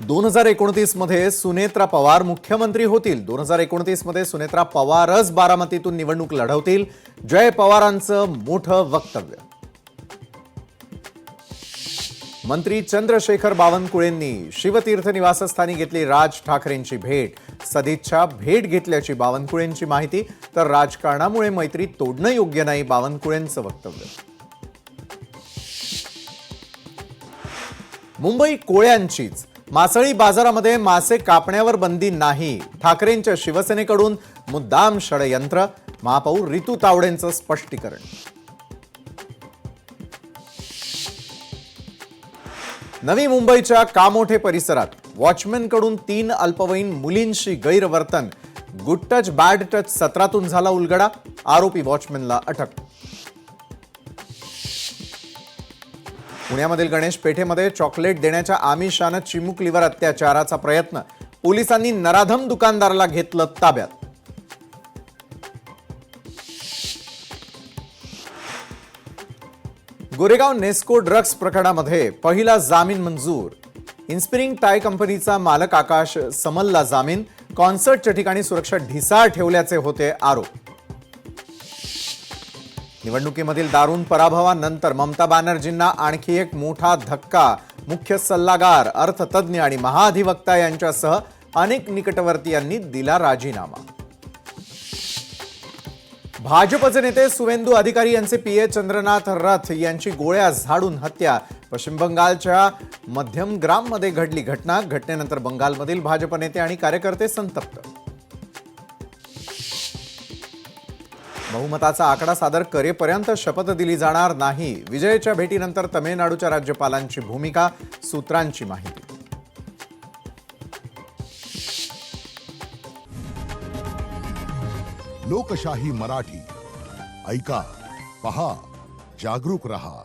2029 मध्ये सुनेत्रा पवार मुख्यमंत्री होतील. 2029 मध्ये सुनेत्रा पवारच बारामतीतून निवडणूक लढवतील. जय पवारांचं मोठं वक्तव्य. मंत्री चंद्रशेखर बावनकुळेंनी शिवतीर्थ निवासस्थानी घेतली राज ठाकरेंची भेट. सदिच्छा भेट घेतल्याची बावनकुळेंची माहिती. तर राजकारणामुळे मैत्री तोडणं योग्य नाही, बावनकुळेंचं वक्तव्य. मुंबई कोळ्यांचीच. मासळी बाजारामध्ये मासे कापण्यावर बंदी नाही. ठाकरेंच्या शिवसेनेकडून मुद्दाम षडयंत्र. महापौर रितू तावडेंचं स्पष्टीकरण. नवी मुंबईच्या कामोठे परिसरात वॉचमॅनकडून 3 अल्पवयीन मुलींशी गैरवर्तन. गुड टच बॅड टच सत्रातून झाला उलगडा. आरोपी वॉचमॅनला अटक. पुण्यामधील गणेश पेठेमध्ये चॉकलेट देण्याच्या आमिषानं चिमुकलीवर अत्याचाराचा प्रयत्न. पोलिसांनी नराधम दुकानदाराला घेतलं ताब्यात. गोरेगाव नेस्को ड्रग्ज प्रकरणामध्ये पहिला जामीन मंजूर. इन्स्पिरिंग टाय कंपनीचा मालक आकाश समलला जामीन. कॉन्सर्टच्या ठिकाणी सुरक्षा ढिसाळ ठेवल्याचे होते आरोप. निवडणुकीमधील दारुण पराभवानंतर ममता बॅनर्जींना आणखी एक मोठा धक्का. मुख्य सल्लागार, अर्थतज्ञ आणि महाधिवक्ता यांच्यासह अनेक निकटवर्तीयांनी दिला राजीनामा. भाजपचे नेते सुवेंदू अधिकारी यांचे पीए चंद्रनाथ रथ यांची गोळ्या झाडून हत्या. पश्चिम बंगालच्या मध्यमग्राममध्ये घडली घटना. घटनेनंतर बंगालमधील भाजप नेते आणि कार्यकर्ते संतप्त. बहुमताचा आकडा सादर करेपर्यंत शपथ दिली जाणार नाही. विजयच्या भेटीनंतर तमिळनाडूच्या राज्यपालांची भूमिका. सूत्रांची माहिती. लोकशाही मराठी ऐका, पहा, जागरूक रहा.